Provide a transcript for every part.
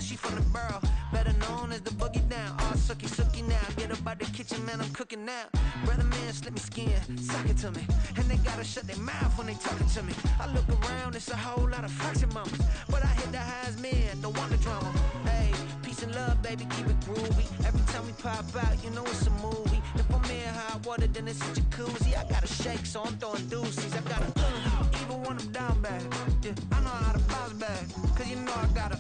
she from the borough, better known as the boogie down. All sucky now, get up out the kitchen, man, I'm cooking now. Brother man, slip me skin, suck it to me. And they gotta shut their mouth when they talking to me. I look around, it's a whole lot of foxy mamas, but I hit the highs, man, don't want the drama. Hey, peace and love, baby, keep it groovy. Every time we pop out, you know it's a movie. If I'm in hot water, then it's a jacuzzi. I gotta shake, so I'm throwing deuces. I gotta even when I'm down bad. Yeah, I know how to bounce back, cause you know I gotta.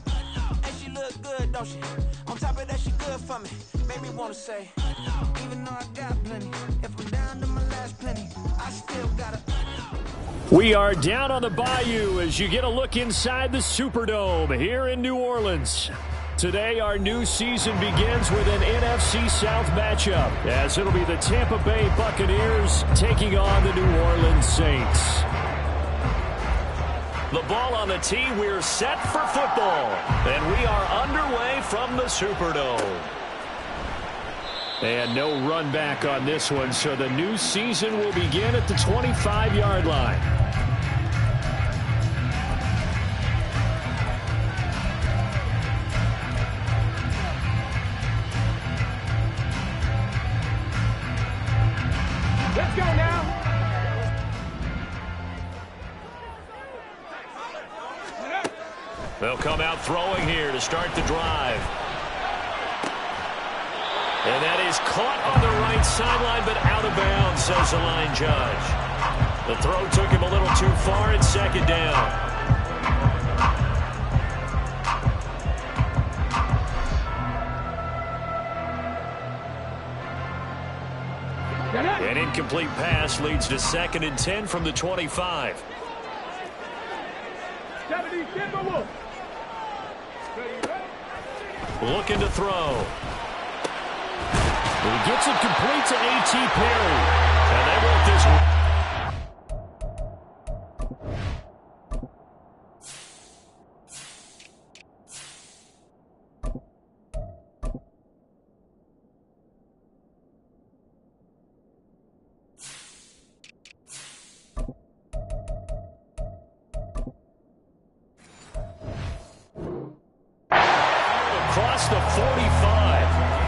And she look good, don't she? On top of that, she good for me. Make me wanna say, even though I got plenty, if I'm down to my last penny, I still gotta. We are down on the bayou as you get a look inside the Superdome here in New Orleans. Today, our new season begins with an NFC South matchup, as it'll be the Tampa Bay Buccaneers taking on the New Orleans Saints. The ball on the tee, we're set for football, and we are underway from the Superdome. And no run back on this one, so the new season will begin at the 25-yard line. Let's go now. They'll come out throwing here to start the drive. And that is caught on the right sideline, but out of bounds, says the line judge. The throw took him a little too far at second down. An incomplete pass leads to 2nd and 10 from the 25. Looking to throw. He gets it complete to A.T. Perry. And they want this one. Across the 45.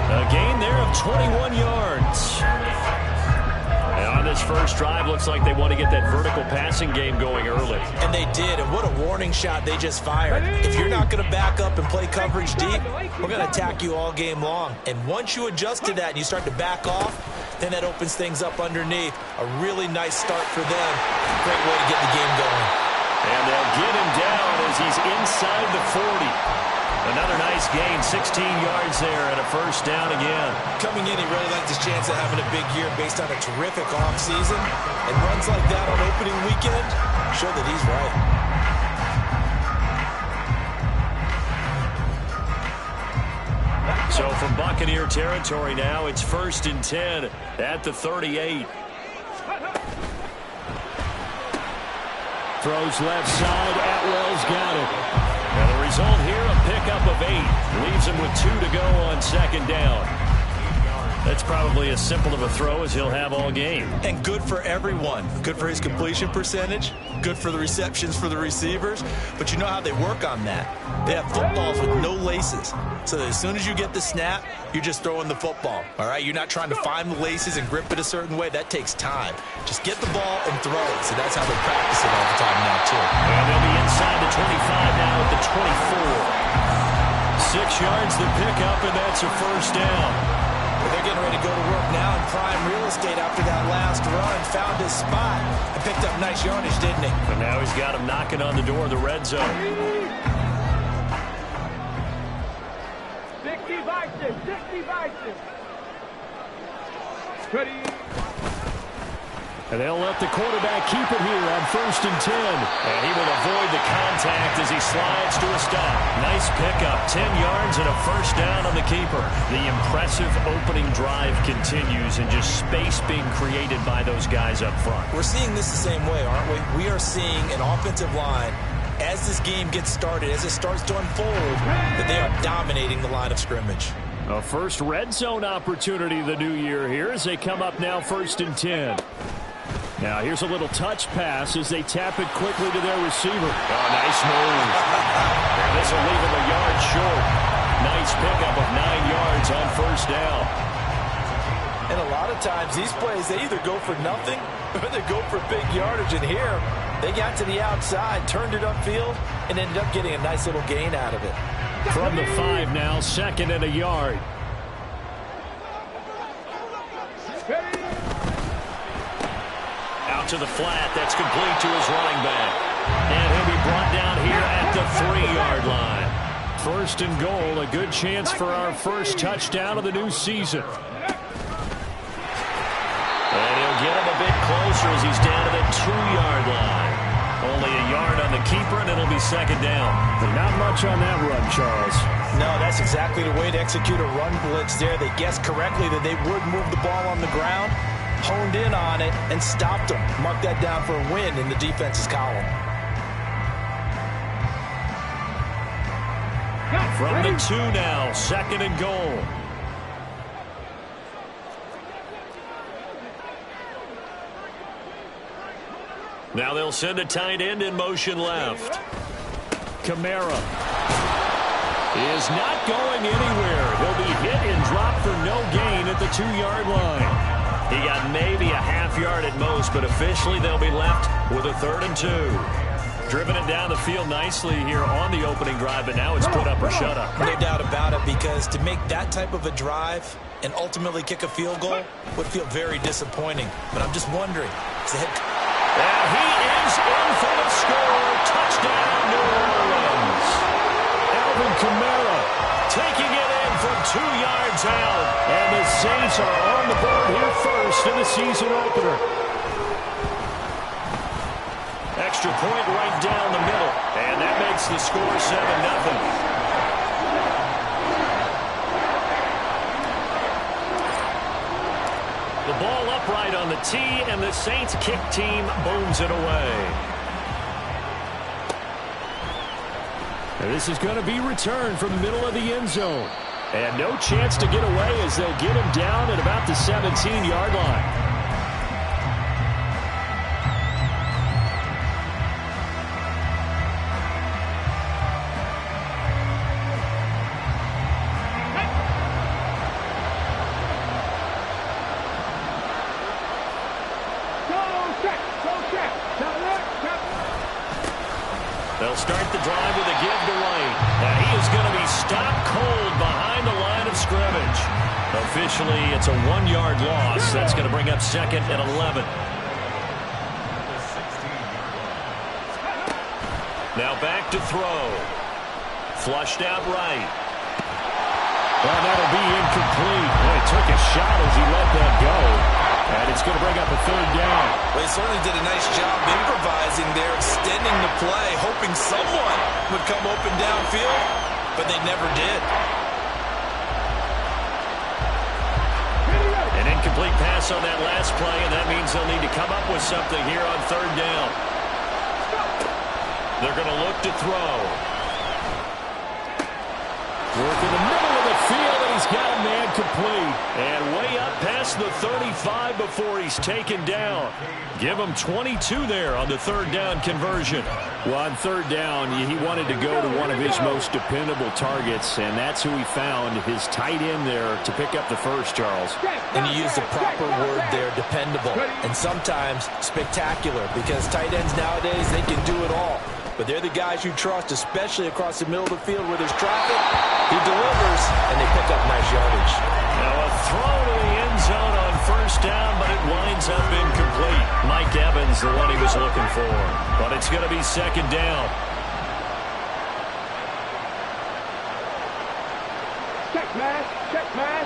A gain there of 21 yards. And on this first drive, looks like they want to get that vertical passing game going early. And they did, and what a warning shot they just fired. If you're not going to back up and play coverage deep, we're going to attack you all game long. And once you adjust to that and you start to back off, then that opens things up underneath. A really nice start for them. Great way to get the game going. And they'll get him down as he's inside the 40. Another nice gain, 16 yards there, and a first down again. Coming in, he really liked his chance of having a big year based on a terrific offseason. And runs like that on opening weekend show that he's right. So from Buccaneer territory now, it's 1st and 10 at the 38. Throws left side, Atwell's got it. And the result here, a pickup of 8. Leaves him with 2 to go on 2nd down. That's probably as simple of a throw as he'll have all game. And good for everyone. Good for his completion percentage. Good for the receptions for the receivers. But you know how they work on that. They have footballs with no laces. So that as soon as you get the snap, you're just throwing the football. All right? You're not trying to find the laces and grip it a certain way. That takes time. Just get the ball and throw it. So that's how they practice it all the time now, too. And they'll be inside the 25 now at the 24. 6 yards the pickup, and that's a first down. They're getting ready to go to work now in prime real estate after that last run. Found his spot and picked up nice yardage, didn't he? And now he's got him knocking on the door of the red zone. 60 Vikings, 60 Vikings. Ready. And they'll let the quarterback keep it here on 1st and 10. And he will avoid the contact as he slides to a stop. Nice pickup, 10 yards and a first down on the keeper. The impressive opening drive continues and just space being created by those guys up front. We're seeing this the same way, aren't we? We are seeing an offensive line, as this game gets started, as it starts to unfold, that they are dominating the line of scrimmage. A first red zone opportunity the new year here as they come up now 1st and 10. Now here's a little touch pass as they tap it quickly to their receiver. Oh, nice move. And this will leave him a yard short. first down. And a lot of times these plays, they either go for nothing or they go for big yardage. And here, they got to the outside, turned it upfield, and ended up getting a nice little gain out of it. From the 5 now, 2nd and a yard. Out to the flat. That's complete to his running back. And he'll be brought down here at the 3-yard line. 1st and goal, a good chance for our first touchdown of the new season. And he'll get him a bit closer as he's down to the 2-yard line. Only a yard on the keeper, and it'll be 2nd down. But not much on that run, Charles. No, that's exactly the way to execute a run blitz there. They guessed correctly that they would move the ball on the ground, honed in on it, and stopped them. Mark that down for a win in the defense's column. From the 2 now, 2nd and goal. Now they'll send a tight end in motion left. Kamara is not going anywhere. He'll be hit and dropped for no gain at the 2-yard line. He got maybe a half yard at most, but officially they'll be left with a 3rd and 2. Driven it down the field nicely here on the opening drive, but now it's put up or shut up. No doubt about it, because to make that type of a drive and ultimately kick a field goal would feel very disappointing. But I'm just wondering, is the head... And he is in for the score. Touchdown, New Orleans. Alvin Kamara taking it in from 2 yards out. And the Saints are on the board here first in the season opener. Extra point right down the middle. And that makes the score 7-0. The ball upright on the tee, and the Saints kick team booms it away. And this is going to be returned from the middle of the end zone. And no chance to get away as they'll get him down at about the 17-yard line. They'll start the drive with a give to White. And he is going to be stopped cold behind the line of scrimmage. Officially, it's a 1-yard loss. That's going to bring up 2nd and 11. Now back to throw. Flushed out right. Well, that'll be incomplete. Boy, took a shot as he let that go. And it's going to bring up a 3rd down. Well, he certainly did a nice job improvising there, extending the play, hoping someone would come open downfield, but they never did. An incomplete pass on that last play, and that means they'll need to come up with something here on 3rd down. They're going to look to throw. Work in the middle of the field, and he's got a man complete. And way up past the 35 before he's taken down. Give him 22 there on the 3rd down conversion. Well, on 3rd down, he wanted to go to one of his most dependable targets, and that's who he found, his tight end there, to pick up the first, Charles. And you use the proper word there, dependable, and sometimes spectacular, because tight ends nowadays, they can do it all. But they're the guys you trust, especially across the middle of the field where there's traffic. He delivers, and they pick up nice yardage. Now a throw to the end zone on 1st down, but it winds up incomplete. Mike Evans, the one he was looking for. But it's going to be 2nd down. Check mash, check mash.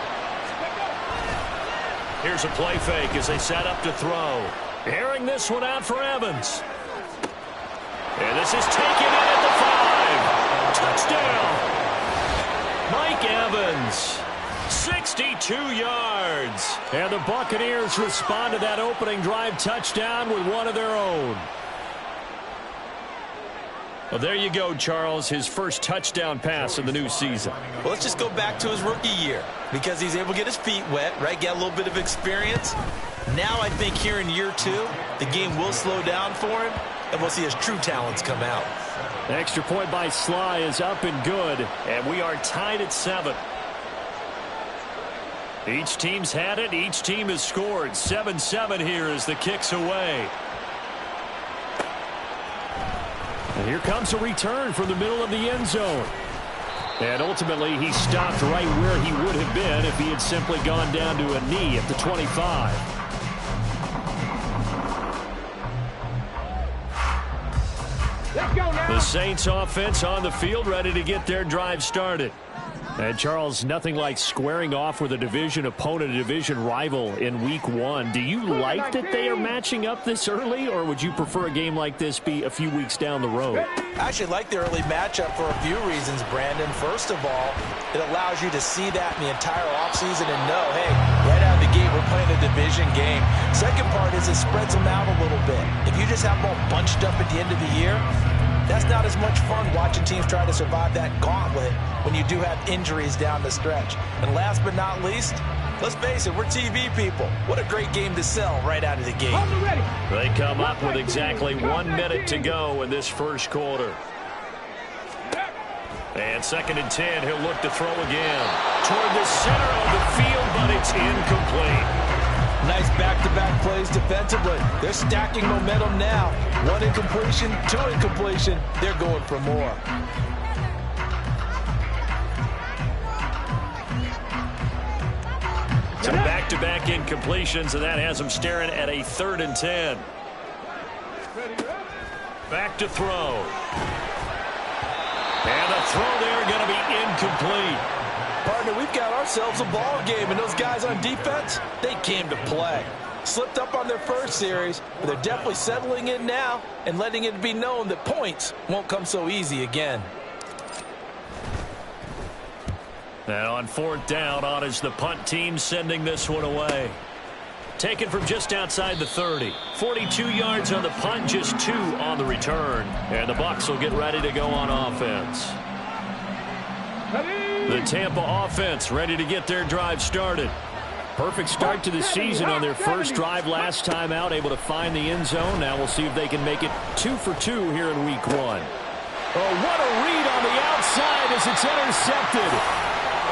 Here's a play fake as they set up to throw. Airing this one out for Evans. And this is taken in at the 5. Touchdown. Mike Evans. 62 yards. And the Buccaneers respond to that opening drive touchdown with one of their own. Well, there you go, Charles. His first touchdown pass of the new season. Well, let's just go back to his rookie year, because he's able to get his feet wet, right? Get a little bit of experience. Now I think here in year 2, the game will slow down for him, and we'll see his true talents come out. The extra point by Sly is up and good, and we are tied at 7. Each team's had it. Each team has scored. 7-7 here as the kick's away. And here comes a return from the middle of the end zone. And ultimately, he stopped right where he would have been if he had simply gone down to a knee at the 25. Let's go now. The Saints offense on the field, ready to get their drive started. And, Charles, nothing like squaring off with a division opponent, a division rival in Week 1. Do you like that they are matching up this early, or would you prefer a game like this be a few weeks down the road? I actually like the early matchup for a few reasons, Brandon. First of all, it allows you to see that in the entire offseason and know, hey, right out of the gate, we're playing a division game. Second part is it spreads them out a little bit. If you just have them all bunched up at the end of the year, that's not as much fun watching teams try to survive that gauntlet when you do have injuries down the stretch. And last but not least, let's face it, we're TV people. What a great game to sell right out of the gate. They come up with exactly 1 minute to go in this first quarter. And 2nd and 10, he'll look to throw again. Toward the center of the field, but it's incomplete. Nice back-to-back plays defensively. They're stacking momentum now. 1 incompletion, 2 incompletion. They're going for more. Some back-to-back incompletions, and that has them staring at a 3rd and 10. Back to throw. And a throw there going to be incomplete. Partner, we've got ourselves a ball game, and those guys on defense, they came to play. Slipped up on their first series, but they're definitely settling in now and letting it be known that points won't come so easy again. And on 4th down, on is the punt team sending this one away. Taken from just outside the 30. 42 yards on the punt, just 2 on the return. And the Bucs will get ready to go on offense. The Tampa offense ready to get their drive started. Perfect start to the season on their first drive last time out, able to find the end zone. Now we'll see if they can make it 2 for 2 here in Week 1. Oh, what a read on the outside as it's intercepted.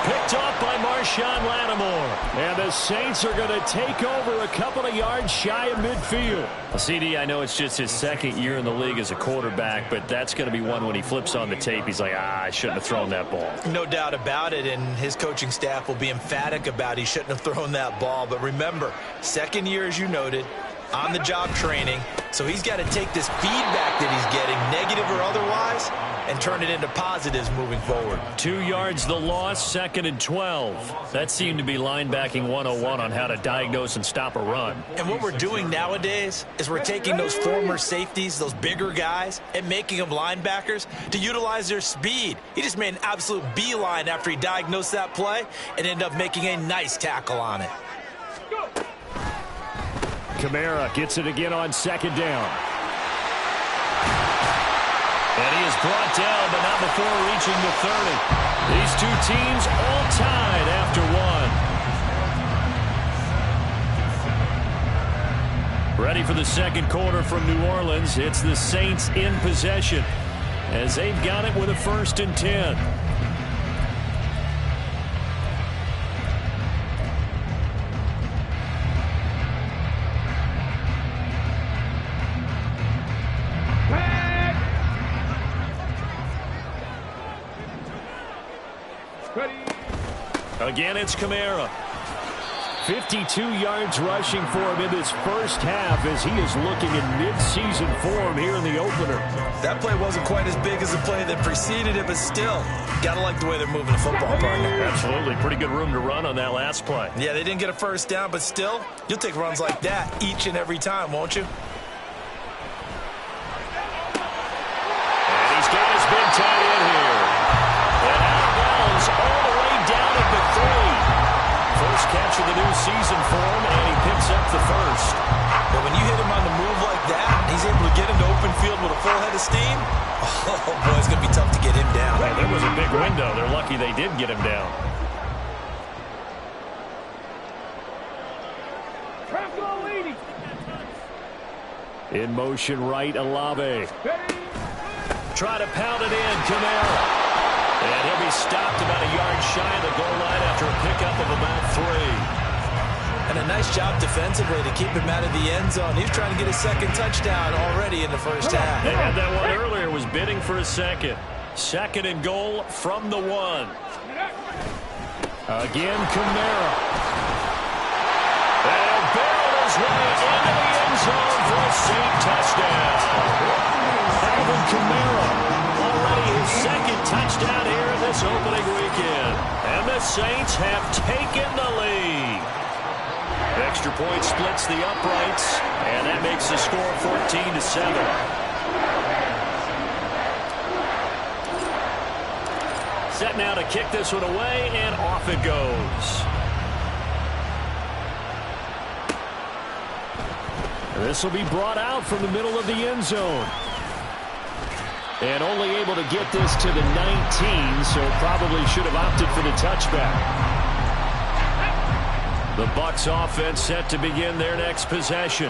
Picked off by Marshawn Lattimore. And the Saints are going to take over a couple of yards shy of midfield. CD, I know it's just his 2nd year in the league as a quarterback, but that's going to be one when he flips on the tape. He's like, I shouldn't have thrown that ball. No doubt about it, and his coaching staff will be emphatic about he shouldn't have thrown that ball. But remember, 2nd year, as you noted, on-the-job training. So he's got to take this feedback that he's getting, negative or otherwise, and turn it into positives moving forward. 2 yards the loss, 2nd and 12. That seemed to be linebacking 101 on how to diagnose and stop a run. And what we're doing nowadays is we're taking those former safeties, those bigger guys, and making them linebackers to utilize their speed. He just made an absolute beeline after he diagnosed that play and ended up making a nice tackle on it. Kamara gets it again on 2nd down. And he is brought down, but not before reaching the 30. These two teams all tied after 1. Ready for the 2nd quarter from New Orleans. It's the Saints in possession as they've got it with a 1st and 10. Again, it's Kamara. 52 yards rushing for him in this first half as he is looking in mid-season form here in the opener. That play wasn't quite as big as the play that preceded it, but still, gotta like the way they're moving the football, partner. Absolutely. Pretty good room to run on that last play. Yeah, they didn't get a 1st down, but still, you'll take runs like that each and every time, won't you? And he's got his big tight end here. And out of bounds all the way down at the 3. First catch of the new season for him, and he picks up the 1st. But when you hit him on the move like that, he's able to get into open field with a full head of steam. Oh, boy, it's going to be tough to get him down. Man, there was a big window. They're lucky they did get him down. In motion right, Olave. Try to pound it in, Kamara. And he'll be stopped about a yard shy of the goal line after a pickup of about 3. Nice job defensively to keep him out of the end zone. He's trying to get his second touchdown already in the first half. They had that one earlier, was bidding for a second. Second and goal from the 1. Again, Kamara. And barreled his way into the end zone for a Saint touchdown. Alvin Kamara, already his second touchdown here in this opening weekend. And the Saints have taken the lead. Extra point splits the uprights, and that makes the score 14-7. Set now to kick this one away, and off it goes. This will be brought out from the middle of the end zone. And only able to get this to the 19, so probably should have opted for the touchback. The Bucs offense set to begin their next possession.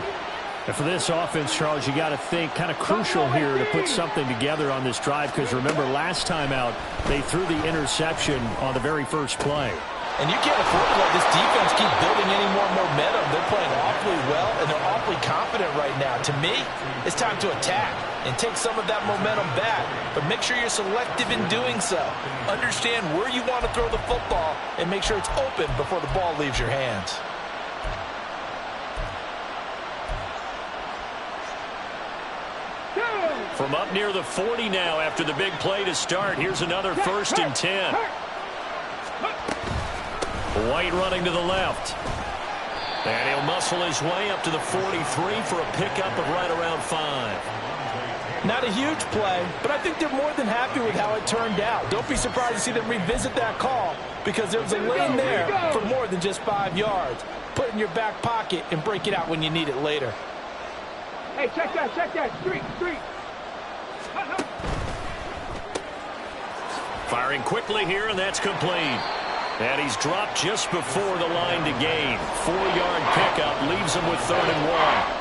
And for this offense, Charles, you got to think kind of crucial here to put something together on this drive, because remember last time out they threw the interception on the very first play. And you can't afford to let this defense keep building any more momentum. They're playing awfully well, and they're awfully confident right now. To me, it's time to attack and take some of that momentum back. But make sure you're selective in doing so. Understand where you want to throw the football and make sure it's open before the ball leaves your hands. From up near the 40 now after the big play to start. Here's another 1st and 10. White running to the left. And he'll muscle his way up to the 43 for a pickup of right around 5. Not a huge play, but I think they're more than happy with how it turned out. Don't be surprised to see them revisit that call, because there's a lane there for more than just 5 yards. Put it in your back pocket and break it out when you need it later. Hey, check that. Street. Firing quickly here, and that's complete. And he's dropped just before the line to gain. 4-yard pickup leaves him with 3rd and 1.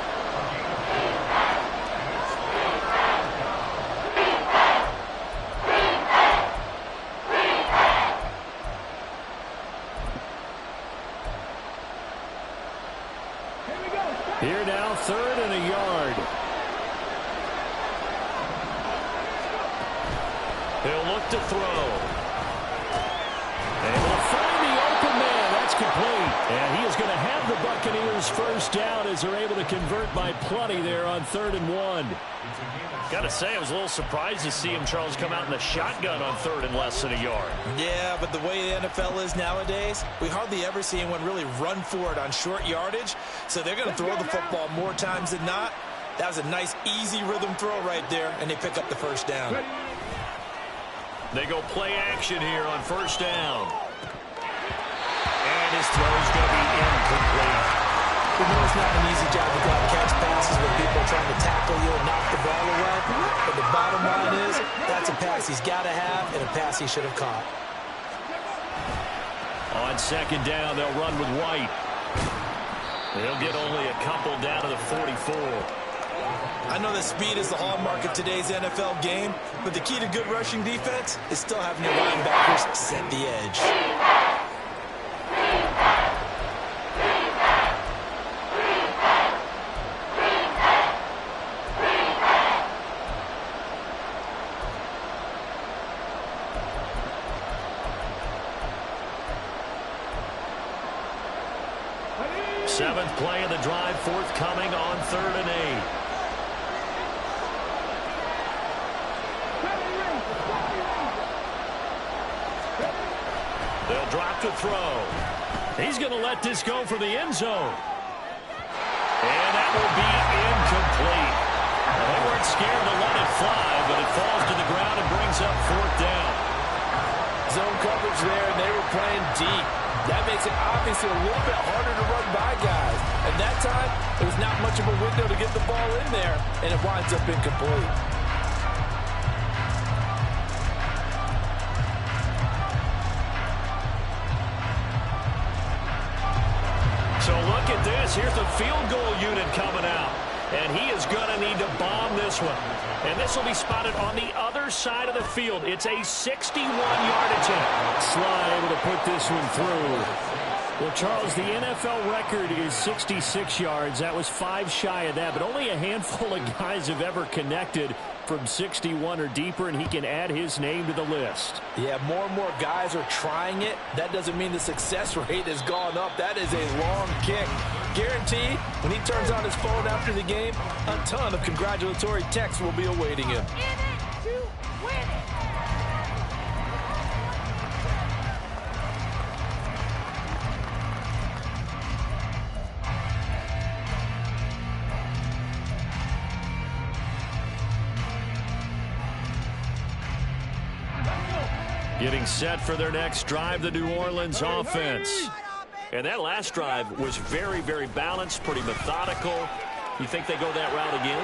Here now, 3rd and a yard. He'll look to throw. Able to find the open man. That's complete. And he is going to have the Buccaneers first down as they're able to convert by plenty there on 3rd and 1. Got to say, I was a little surprised to see him, Charles, come out in the shotgun on 3rd and less than a yard. Yeah, but the way the NFL is nowadays, we hardly ever see anyone really run for it on short yardage. So they're going to throw the football more times than not. That was a nice, easy rhythm throw right there, and they pick up the first down. They go play action here on 1st down. And his throw's going to be incomplete. We know it's not an easy job to go out and catch passes with people trying to tackle you and knock the ball away. But the bottom line is, that's a pass he's got to have and a pass he should have caught. On 2nd down, they'll run with White. They'll get only a couple down to the 44. I know that speed is the hallmark of today's NFL game, but the key to good rushing defense is still having your linebackers set the edge. Seventh play of the drive forthcoming on 3rd and 8. They'll drop to throw. He's going to let this go for the end zone. And that will be incomplete. Well, they weren't scared to let it fly, but it falls to the ground and brings up 4th down. Zone coverage there, and they were playing deep. That makes it obviously a little bit harder to run by guys. At that time, there was not much of a window to get the ball in there, and it winds up incomplete. So look at this. Here's the field goal unit coming out. And he is going to need to bomb this one. And this will be spotted on the other side of the field. It's a 61-yard attempt. Slye able to put this one through. Well, Charles, the NFL record is 66 yards. That was 5 shy of that, but only a handful of guys have ever connected from 61 or deeper, and he can add his name to the list. Yeah, more and more guys are trying it. That doesn't mean the success rate has gone up. That is a long kick. Guaranteed, when he turns on his phone after the game, a ton of congratulatory texts will be awaiting him. Getting set for their next drive, the New Orleans offense. And that last drive was very, very balanced, pretty methodical. You think they go that route again?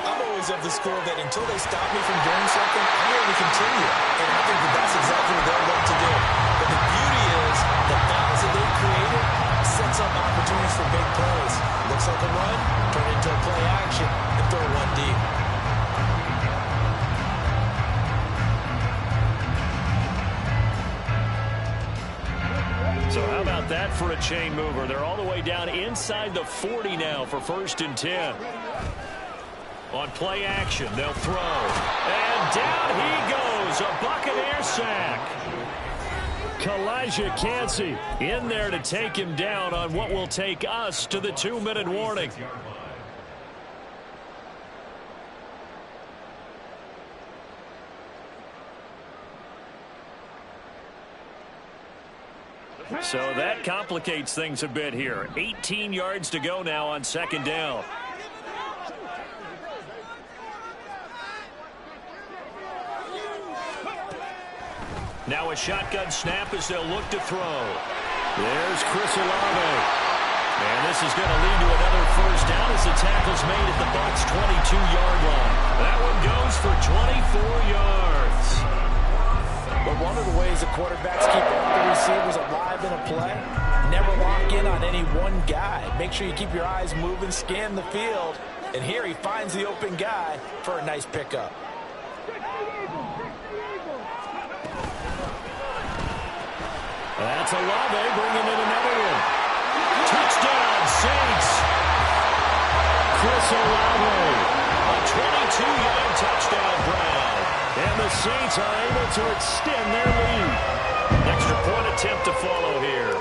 I'm always of the school that until they stop me from doing something, I'm going to continue. And I think that that's exactly what they're going to do. But the beauty is the balance that they've created sets up opportunities for big plays. Looks like a run, turn it into a play action, and throw one deep. So how about that for a chain mover? They're all the way down inside the 40 now for 1st and 10. On play action, they'll throw. And down he goes, a Buccaneer sack. Kalijah Kancey in there to take him down on what will take us to the 2-minute warning. So that complicates things a bit here. 18 yards to go now on 2nd down. Now a shotgun snap as they'll look to throw. There's Chris Olave. And this is going to lead to another 1st down as the tackle's made at the Bucs' 22-yard line. That one goes for 24 yards. But one of the ways the quarterbacks keep all the receivers alive in a play, never lock in on any one guy. Make sure you keep your eyes moving, scan the field. And here he finds the open guy for a nice pickup. That's Olave bringing in another one. Touchdown, Saints. Chris Olave. A 22-yard touchdown grab. And the Saints are able to extend their lead. Extra point attempt to follow here.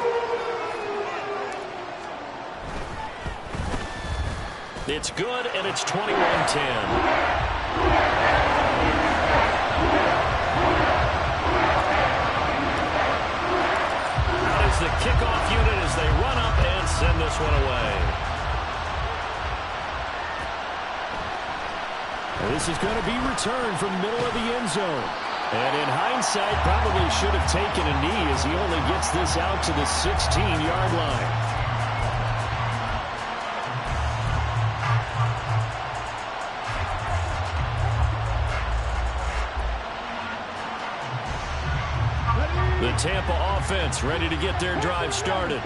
It's good, and it's 21-10. The kickoff unit as they run up and send this one away. This is going to be returned from the middle of the end zone. And in hindsight, probably should have taken a knee as he only gets this out to the 16-yard line. The Tampa offense ready to get their drive started.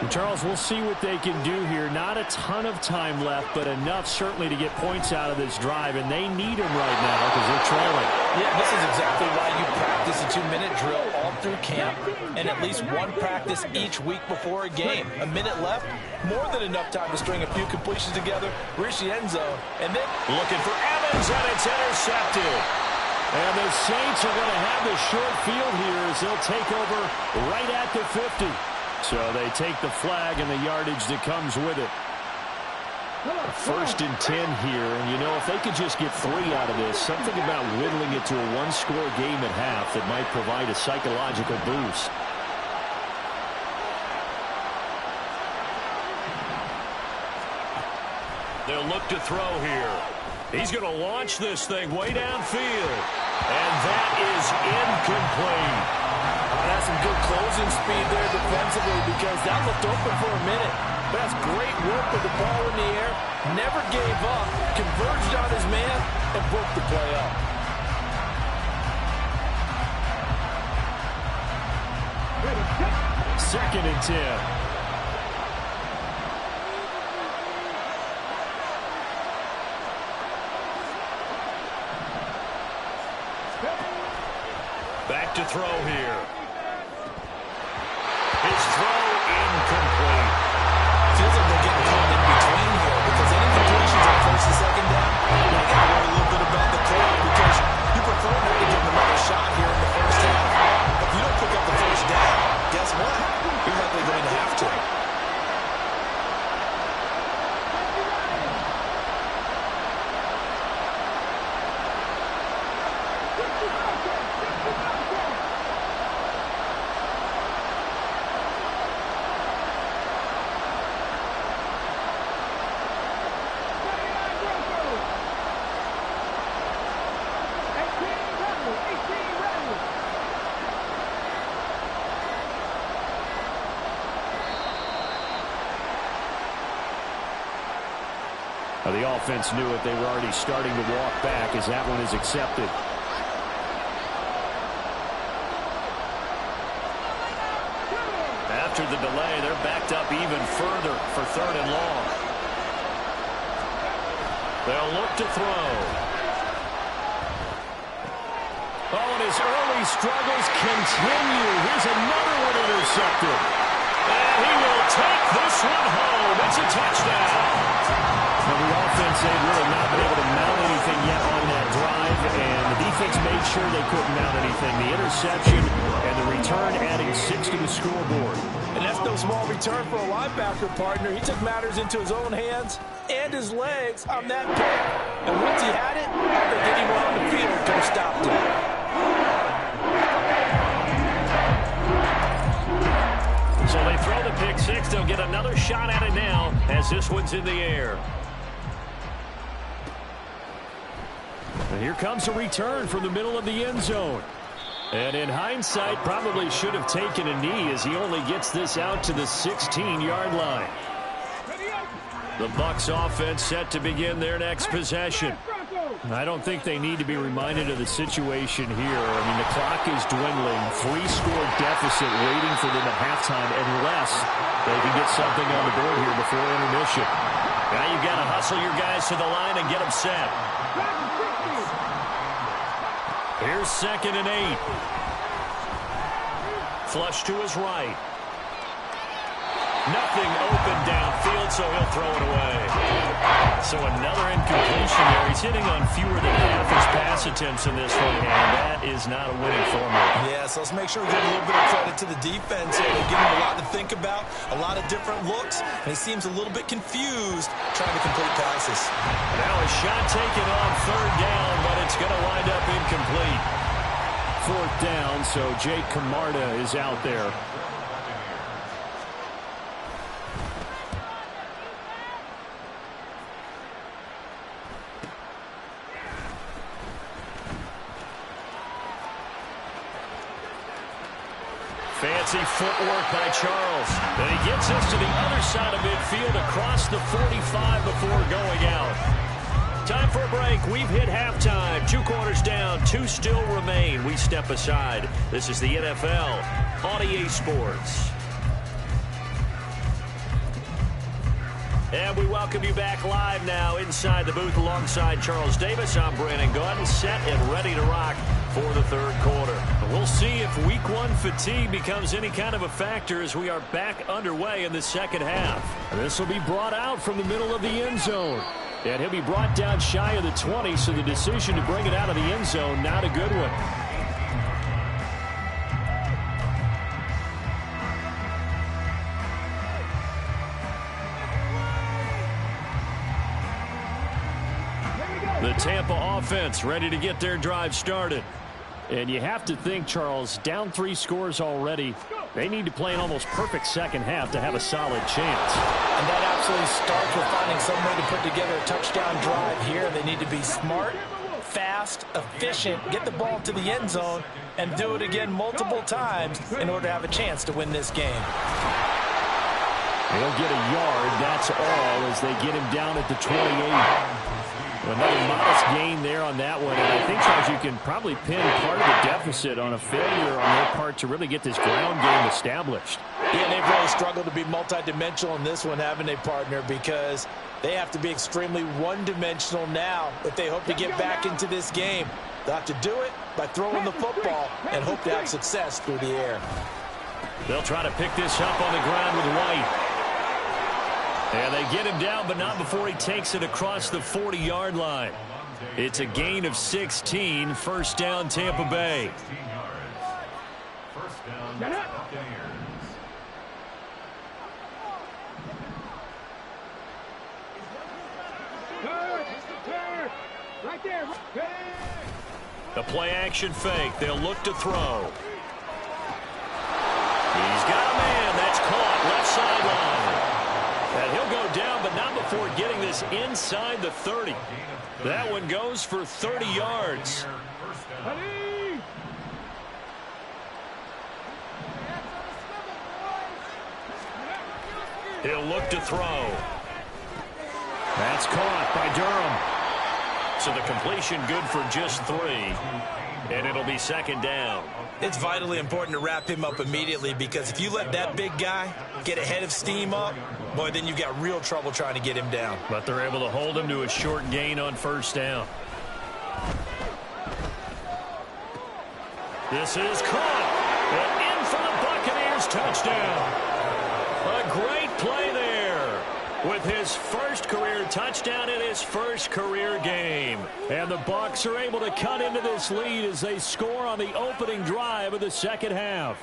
And Charles, we'll see what they can do here. Not a ton of time left, but enough certainly to get points out of this drive, and they need them right now because they're trailing. Yeah, this is exactly why you practice a 2-minute drill all through camp and at least one practice each week before a game. A minute left, more than enough time to string a few completions together, reach the end zone, and then looking for Evans, and it's intercepted. And the Saints are going to have the short field here as they'll take over right at the 50. So they take the flag and the yardage that comes with it. 1st and 10 here. And, you know, if they could just get 3 out of this, something about whittling it to a 1-score game at half that might provide a psychological boost. They'll look to throw here. He's going to launch this thing way downfield. And that is incomplete. That's some good closing speed there defensively because that looked open for a minute. But that's great work with the ball in the air. Never gave up. Converged on his man and broke the play up. Second and 10. Back to throw here. His throw The offense knew it. They were already starting to walk back as that one is accepted. After the delay, they're backed up even further for 3rd and long. They'll look to throw. Oh, and his early struggles continue. Here's another one intercepted. And he will take this one home. It's a touchdown. Now, the offense, they've really not been able to mount anything yet on that drive, and the defense made sure they couldn't mount anything. The interception and the return adding 6 to the scoreboard. And that's no small return for a linebacker, partner. He took matters into his own hands and his legs on that pick. And once he had it, I think anyone on the field could have stopped him. So they throw the pick 6. They'll get another shot at it now as this one's in the air. And here comes a return from the middle of the end zone. And in hindsight, probably should have taken a knee as he only gets this out to the 16-yard line. The Bucs offense set to begin their next possession. I don't think they need to be reminded of the situation here. I mean, the clock is dwindling. 3-score deficit waiting for them at halftime unless they can get something on the board here before intermission. Now you've got to hustle your guys to the line and get them set. Here's 2nd and 8. Flush to his right. Nothing open downfield, so he'll throw it away. So another incompletion there. He's hitting on fewer than half his pass attempts in this one, and that is not a winning formula. Yeah, so let's make sure we give a little bit of credit to the defense here. They give him a lot to think about, a lot of different looks, and he seems a little bit confused trying to complete passes. Now a shot taken on 3rd down, but it's going to wind up incomplete. 4th down, so Jake Camarda is out there. Fancy footwork by Charles. And he gets us to the other side of midfield across the 45 before going out. Time for a break. We've hit halftime. 2 quarters down. 2 still remain. We step aside. This is the NFL on EA Sports. And we welcome you back live now inside the booth alongside Charles Davis. I'm Brandon Gaudin, set and ready to rock for the 3rd quarter. We'll see if Week 1 fatigue becomes any kind of a factor as we are back underway in the 2nd half. This will be brought out from the middle of the end zone. And he'll be brought down shy of the 20, so the decision to bring it out of the end zone, not a good one. The Tampa offense ready to get their drive started. And you have to think, Charles, down 3 scores already. They need to play an almost perfect 2nd half to have a solid chance. And that absolutely starts with finding some way to put together a touchdown drive here. They need to be smart, fast, efficient, get the ball to the end zone, and do it again multiple times in order to have a chance to win this game. They'll get a yard, that's all, as they get him down at the 28. Another modest gain there on that one, and I think, Charles, you can probably pin part of the deficit on a failure on their part to really get this ground game established. Yeah, they've really struggled to be multidimensional in this one, haven't they, partner, because they have to be extremely one-dimensional now if they hope to get back into this game. They'll have to do it by throwing the football and hope to have success through the air. They'll try to pick this up on the ground with White. And they get him down, but not before he takes it across the 40-yard line. It's a gain of 16, 1st down Tampa Bay. The play action fake. They'll look to throw. He's got a man. That's caught left sideline. And he'll go down, but not before getting this inside the 30. That one goes for 30 yards. He'll look to throw. That's caught by Durham. So the completion good for just 3. And it'll be second down. It's vitally important to wrap him up immediately, because if you let that big guy get ahead of steam up, boy, then you've got real trouble trying to get him down. But they're able to hold him to a short gain on first down. This is caught. And in for the Buccaneers touchdown. A great play there with his first career touchdown in his first career game. And the Bucs are able to cut into this lead as they score on the opening drive of the second half.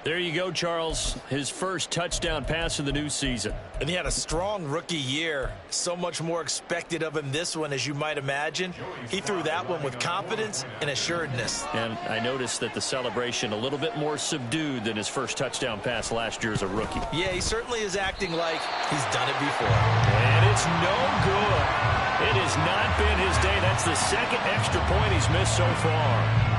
There you go, Charles. His first touchdown pass of the new season. And he had a strong rookie year. So much more expected of him this one, as you might imagine. He threw that one with confidence and assuredness. And I noticed that the celebration a little bit more subdued than his first touchdown pass last year as a rookie. Yeah, he certainly is acting like he's done it before. And it's no good. It has not been his day. That's the second extra point he's missed so far.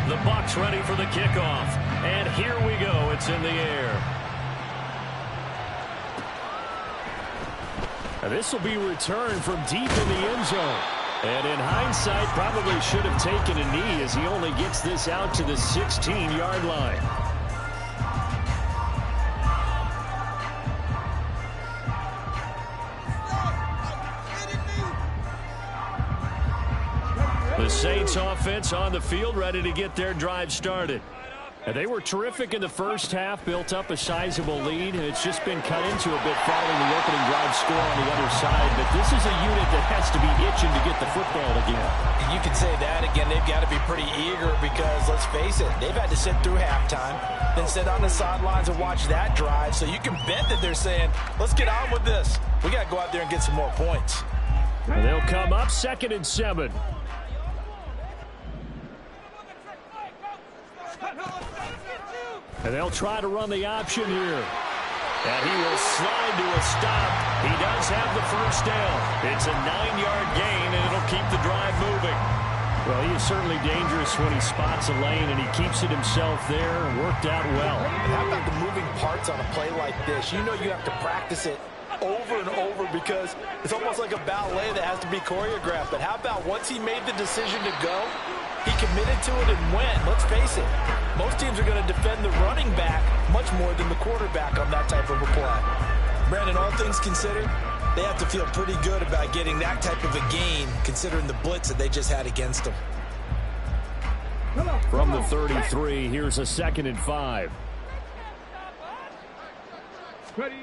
The Bucs ready for the kickoff. And here we go. It's in the air. And this will be returned from deep in the end zone. And in hindsight, probably should have taken a knee as he only gets this out to the 16-yard line. The Saints offense on the field, ready to get their drive started. And they were terrific in the first half, built up a sizable lead, and it's just been cut into a bit following the opening drive score on the other side. But this is a unit that has to be itching to get the football again. You can say that again. They've got to be pretty eager because, let's face it, they've had to sit through halftime, then sit on the sidelines and watch that drive. So you can bet that they're saying, let's get on with this. We got to go out there and get some more points. And they'll come up 2nd and 7. And they'll try to run the option here. And he will slide to a stop. He does have the first down. It's a 9-yard gain, and it'll keep the drive moving. Well, he is certainly dangerous when he spots a lane, and he keeps it himself there and worked out well. And how about the moving parts on a play like this? You know you have to practice it over and over because it's almost like a ballet that has to be choreographed. But how about once he made the decision to go, he committed to it and went. Let's face it, most teams are going to defend the running back much more than the quarterback on that type of a play. Brandon, all things considered, they have to feel pretty good about getting that type of a gain, considering the blitz that they just had against them. From the 33, here's a 2nd and 5. Ready.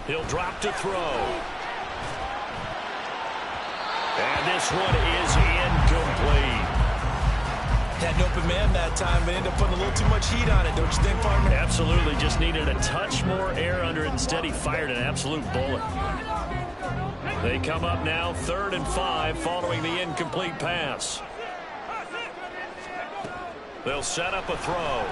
He'll drop to throw. And this one is incomplete. Had an open man that time, but ended up putting a little too much heat on it, don't you think, partner? Absolutely. Just needed a touch more air under it. Instead, he fired an absolute bullet. They come up now 3rd and 5 following the incomplete pass. They'll set up a throw.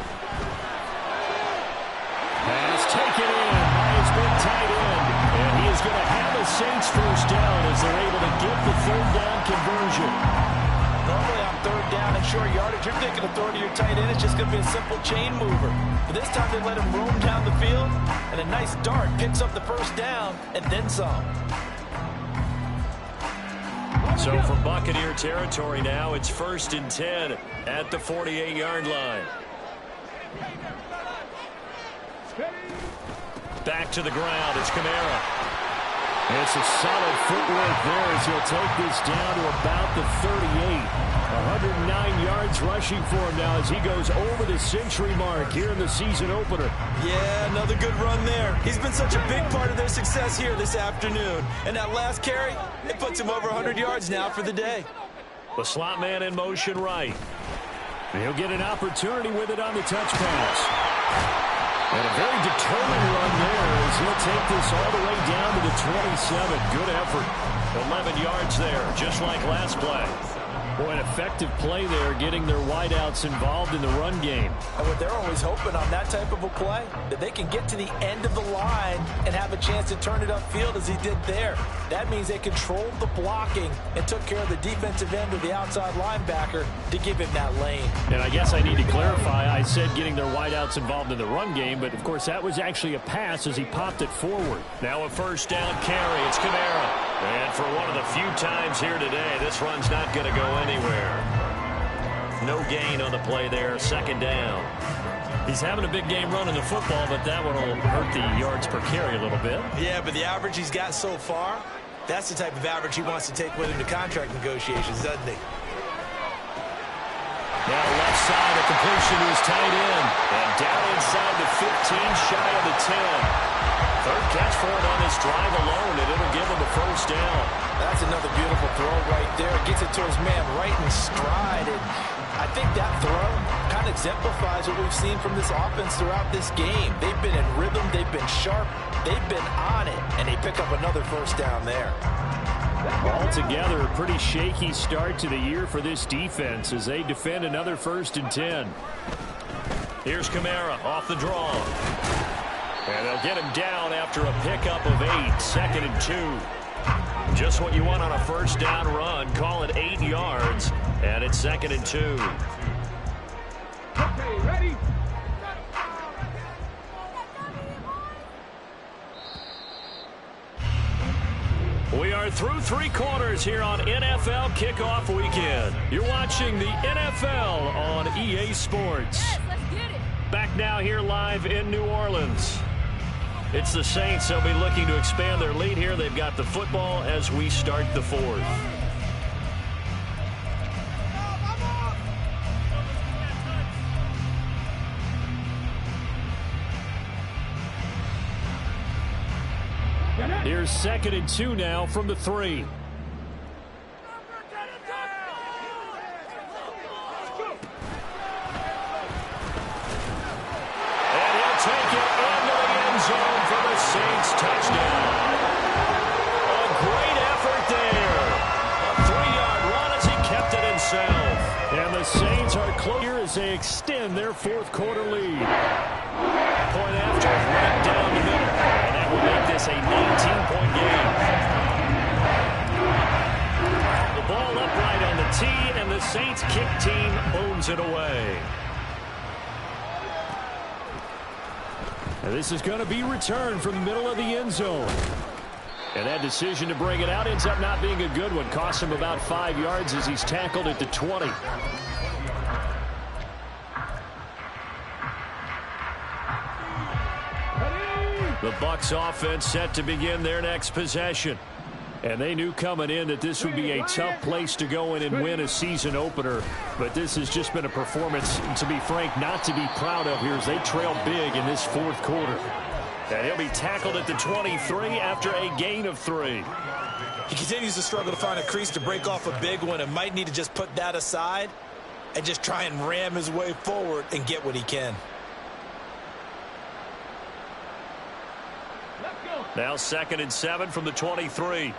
Pass taken in by his big tight end. And he is going to have a Saints first down as they're able to get the 3rd down conversion. Normally on 3rd down and short yardage, you're thinking of throwing to your tight end. It's just going to be a simple chain mover. But this time they let him roam down the field, and a nice dart picks up the first down and then some. So from Buccaneer territory now, it's 1st and 10 at the 48-yard line. Back to the ground, it's Kamara. It's a solid footwork there as he'll take this down to about the 38. 109 yards rushing for him now as he goes over the century mark here in the season opener. Yeah, another good run there. He's been such a big part of their success here this afternoon. And that last carry, it puts him over 100 yards now for the day. The slot man in motion right. And he'll get an opportunity with it on the touch pass. And a very determined run there as he'll take this all the way down to the 27. Good effort. 11 yards there, just like last play. Boy, an effective play there, getting their wideouts involved in the run game. And what they're always hoping on that type of a play, that they can get to the end of the line and have a chance to turn it upfield as he did there. That means they controlled the blocking and took care of the defensive end of the outside linebacker to give him that lane. And I guess I need to clarify, I said getting their wideouts involved in the run game, but of course that was actually a pass as he popped it forward. Now a first down carry. It's Kamara. And for one of the few times here today, this run's not going to go anywhere. No gain on the play there, second down. He's having a big game running the football, but that one will hurt the yards per carry a little bit. Yeah, but the average he's got so far, that's the type of average he wants to take with him to contract negotiations, doesn't he? Now left side, a completion to his tight end. And down inside the 15, shy of the 10. Third catch for it on this drive alone, and it'll give him a first down. That's another beautiful throw right there. Gets it to his man right in stride. And I think that throw kind of exemplifies what we've seen from this offense throughout this game. They've been in rhythm. They've been sharp. They've been on it. And they pick up another first down there. Altogether, a pretty shaky start to the year for this defense as they defend another 1st and 10. Here's Kamara off the draw. And they'll get him down after a pickup of 8, 2nd and 2. Just what you want on a first down run. Call it 8 yards, and it's 2nd and 2. Okay, ready? We are through 3 quarters here on NFL Kickoff Weekend. You're watching the NFL on EA Sports. Yes, let's get it. Back now here live in New Orleans. It's the Saints. They'll be looking to expand their lead here. They've got the football as we start the 4th. Here's 2nd and 2 now from the 3. Saints touchdown. A great effort there. A 3-yard run as he kept it himself. And the Saints are clear as they extend their 4th quarter lead. Point after, right down the middle. And that will make this a 19-point game. The ball upright on the tee, and the Saints kick team owns it away. And this is going to be returned from the middle of the end zone. And that decision to bring it out ends up not being a good one. Costs him about 5 yards as he's tackled at the 20. The Bucs offense set to begin their next possession. And they knew coming in that this would be a tough place to go in and win a season opener. But this has just been a performance, to be frank, not to be proud of here as they trail big in this 4th quarter. And he'll be tackled at the 23 after a gain of 3. He continues to struggle to find a crease to break off a big one and might need to just put that aside and just try and ram his way forward and get what he can. Now 2nd and 7 from the 23.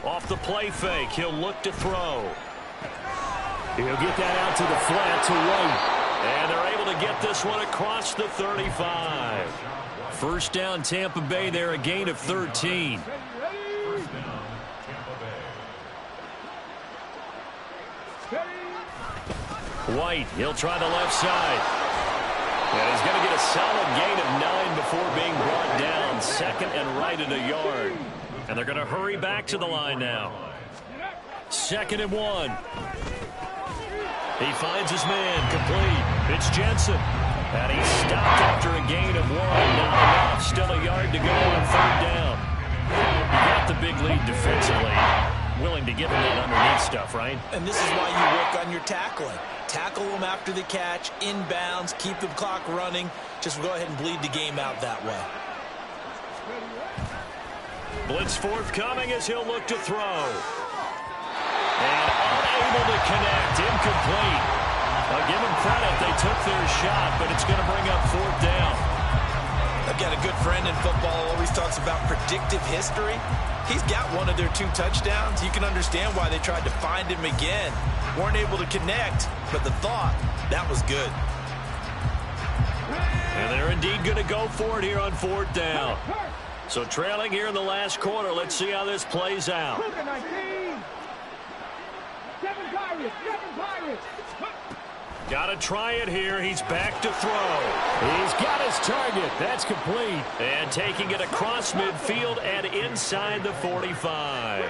Off the play fake, he'll look to throw. He'll get that out to the flat to White. And they're able to get this one across the 35. First down Tampa Bay there, a gain of 13. White, he'll try the left side. And he's going to get a solid gain of 9 before being brought down. 2nd and right at a yard. And they're going to hurry back to the line now. 2nd and 1. He finds his man complete. It's Jensen. And he's stopped after a gain of 1. Not enough. Still a yard to go on 3rd down. You got the big lead defensively. Willing to give him that underneath stuff, right? And this is why you work on your tackling. Tackle them after the catch, inbounds, keep the clock running. Just go ahead and bleed the game out that way. Blitz forthcoming as he'll look to throw. And unable to connect. Incomplete. I'll give them credit. They took their shot, but it's going to bring up 4th down. A got a good friend in football, always talks about predictive history. He's got one of their 2 touchdowns. You can understand why they tried to find him again. Weren't able to connect, but the thought, that was good. And they're indeed going to go for it here on 4th down. So trailing here in the last quarter. Let's see how this plays out. 7 Pirates, 7 Pirates. Got to try it here. He's back to throw. He's got his target. That's complete. And taking it across midfield and inside the 45.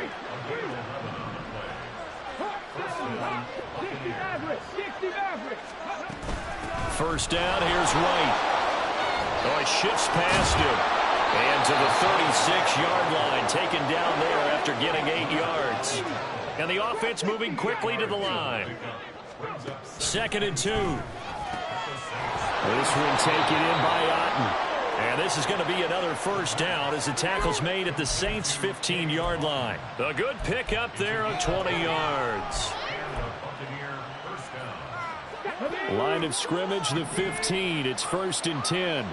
60 Mavericks. First down, here's Wright. Oh, he shifts past him. And to the 36-yard line, taken down there after getting 8 yards. And the offense moving quickly to the line. 2nd and 2. This one taken in by Otten. And this is going to be another first down as the tackle's made at the Saints' 15-yard line. A good pickup there of 20 yards. Line of scrimmage, the 15. It's 1st and 10.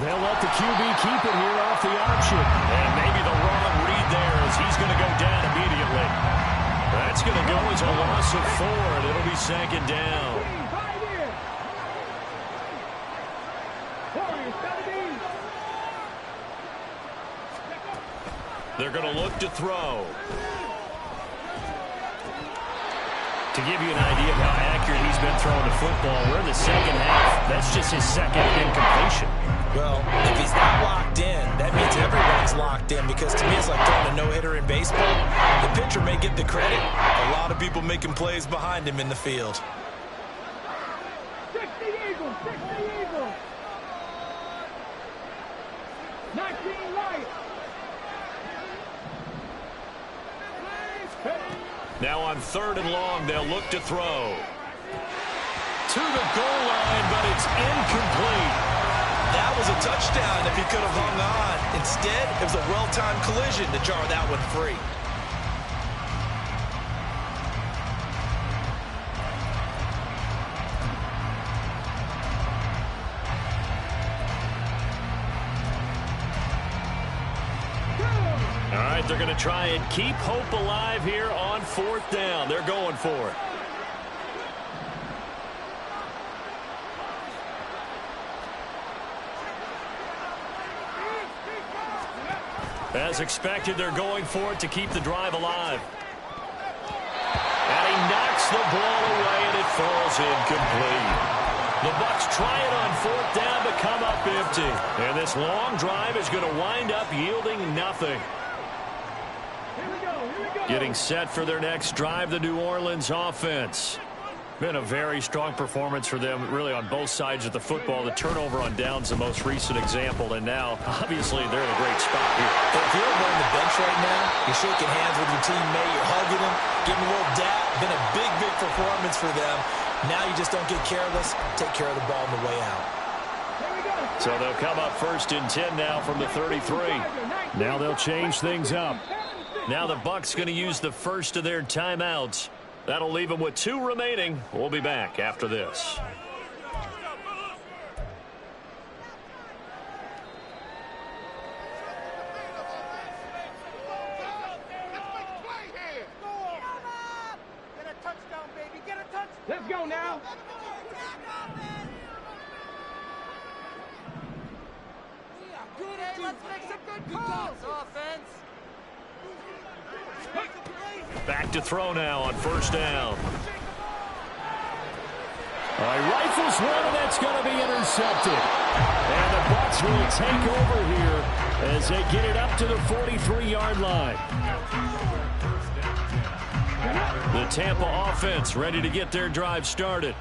They'll let the QB keep it here off the option. And maybe the wrong read there as he's going to go down immediately. That's going to go as a loss of 4, and it'll be 2nd down. They're going to look to throw. To give you an idea of how accurate he's been throwing the football, we're in the 2nd half. That's just his 2nd incompletion. Well, if he's that locked in, that means everyone's locked in, because to me it's like throwing a no-hitter in baseball. The pitcher may get the credit. A lot of people making plays behind him in the field. 60 Eagles, 60 Eagles. 19 Lions. Now on 3rd and long, they'll look to throw. To the goal line, but it's incomplete. That was a touchdown if he could have hung on. Instead, it was a well-timed collision to jar that one free. All right, they're going to try and keep hope alive here on 4th down. They're going for it. As expected, they're going for it to keep the drive alive. And he knocks the ball away, and it falls incomplete. The Bucs try it on 4th down to come up empty. And this long drive is going to wind up yielding nothing. Getting set for their next drive, the New Orleans offense. Been a very strong performance for them, really, on both sides of the football. The turnover on downs, the most recent example, and now, obviously, they're in a great spot here. If you're over on the bench right now, you're shaking hands with your teammate, you're hugging him, giving a little dap. Been a big, big performance for them. Now you just don't get careless. Take care of the ball on the way out. So they'll come up 1st and 10 now from the 33. Now they'll change things up. Now the Bucs going to use the first of their timeouts. That'll leave them with 2 remaining. We'll be back after this. Let's go now. Let's make some good calls, offense. Back to throw now on 1st down. All right, rifles one, and that's going to be intercepted. And the Bucs will take over here as they get it up to the 43-yard line. The Tampa offense ready to get their drive started.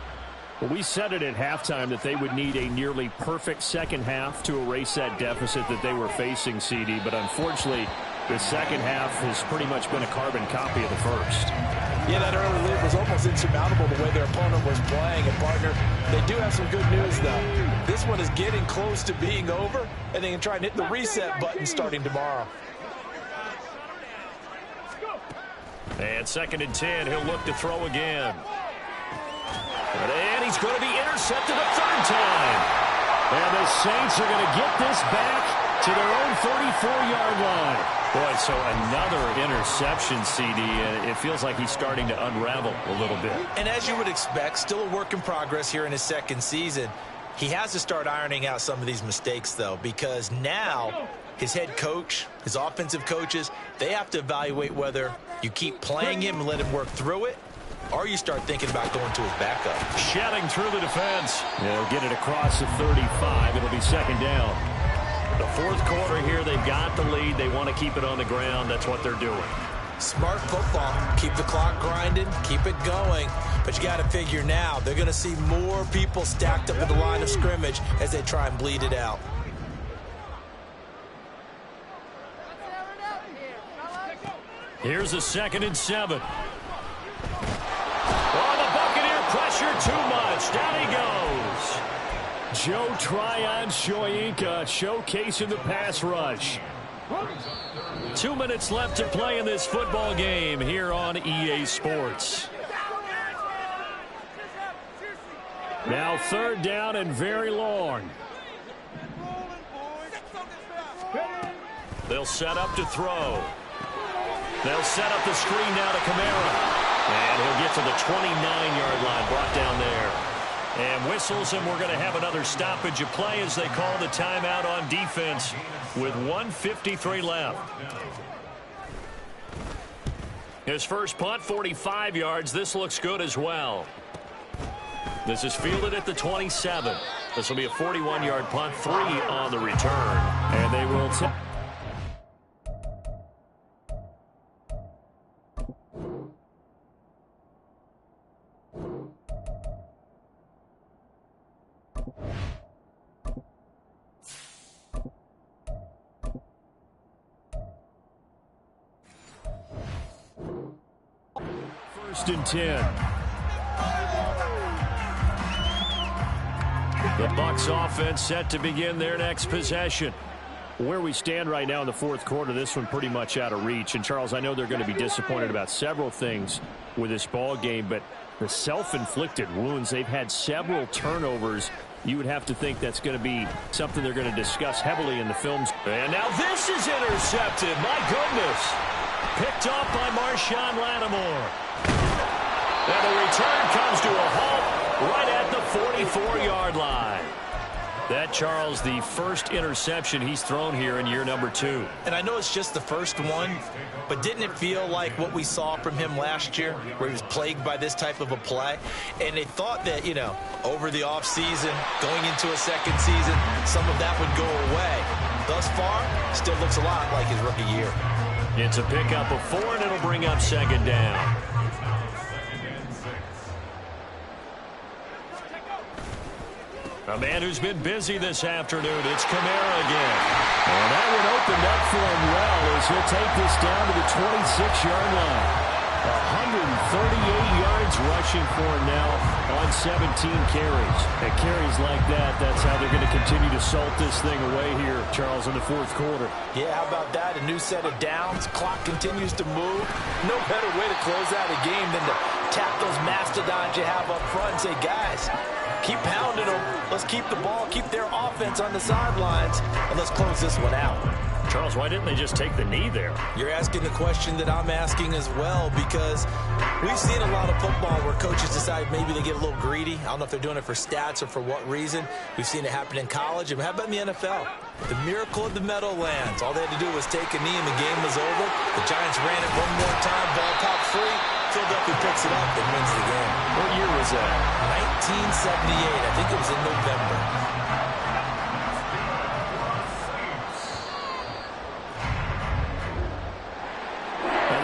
Well, we said it at halftime that they would need a nearly perfect 2nd half to erase that deficit that they were facing, CD. But unfortunately, the 2nd half has pretty much been a carbon copy of the first. Yeah, that early lead was almost insurmountable the way their opponent was playing. And, partner, they do have some good news, though. This one is getting close to being over, and they can try and hit the reset button starting tomorrow. And 2nd and 10, he'll look to throw again. And he he's going to be intercepted a third time. And the Saints are going to get this back to their own 34-yard line. Boy, so another interception, CD, and it feels like he's starting to unravel a little bit. And as you would expect, still a work in progress here in his second season. He has to start ironing out some of these mistakes, though, because now his head coach, his offensive coaches, they have to evaluate whether you keep playing him and let him work through it, or you start thinking about going to his backup. Shedding through the defense. They'll get it across the 35. It'll be second down. The fourth quarter here, they've got the lead. They want to keep it on the ground. That's what they're doing. Smart football. Keep the clock grinding. Keep it going. But you got to figure now, they're going to see more people stacked up at the line of scrimmage as they try and bleed it out. Here's a 2nd and 7. Oh, the Buccaneer pressure too much. Down he goes. Joe Tryon-Shoyinka showcasing the pass rush. 2 minutes left to play in this football game here on EA Sports. Now 3rd down and very long. They'll set up to throw. They'll set up the screen now to Kamara. And he'll get to the 29-yard line, brought down there. And whistles, and we're going to have another stoppage of play as they call the timeout on defense with 1:53 left. His first punt, 45 yards. This looks good as well. This is fielded at the 27. This will be a 41-yard punt, 3 on the return. And they will take. First and 10. The Bucs offense set to begin their next possession. Where we stand right now in the fourth quarter, this one pretty much out of reach. And, Charles, I know they're going to be disappointed about several things with this ball game, but the self-inflicted wounds, they've had several turnovers. You would have to think that's going to be something they're going to discuss heavily in the films. And now this is intercepted. My goodness. Picked off by Marshawn Lattimore. And the return comes to a halt right at the 44-yard line. That, Charles, the first interception he's thrown here in year number 2. And I know it's just the first one, but didn't it feel like what we saw from him last year, where he was plagued by this type of a play? And they thought that, you know, over the offseason, going into a second season, some of that would go away. Thus far, still looks a lot like his rookie year. It's a pickup of 4, and it'll bring up second down. A man who's been busy this afternoon, it's Kamara again. And that one opened up for him well as he'll take this down to the 26-yard line. 138 yards rushing for him now on 17 carries. And carries like that, that's how they're going to continue to salt this thing away here, Charles, in the fourth quarter. Yeah, how about that? A new set of downs. Clock continues to move. No better way to close out a game than to tap those mastodons you have up front and say, guys, keep pounding them. Let's keep the ball, keep their offense on the sidelines, and let's close this one out. Charles, why didn't they just take the knee there? You're asking the question that I'm asking as well, because we've seen a lot of football where coaches decide maybe they get a little greedy. I don't know if they're doing it for stats or for what reason. We've seen it happen in college. And how about in the NFL? The miracle of the Meadowlands. All they had to do was take a knee and the game was over. The Giants ran it one more time, ball popped free. Philadelphia picks it up and wins the game. What year was that? 1978. I think it was in November.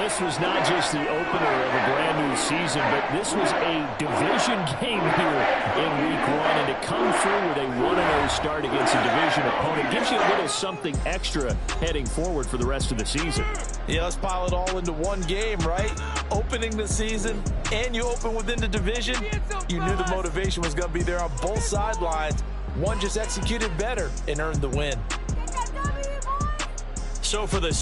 This was not just the opener of a brand new season, but this was a division game here in week 1. And to come through with a 1-0 start against a division opponent gives you a little something extra heading forward for the rest of the season. Yeah, let's pile it all into one game, right? Opening the season, and you open within the division. You knew the motivation was going to be there on both sidelines. One just executed better and earned the win. So for the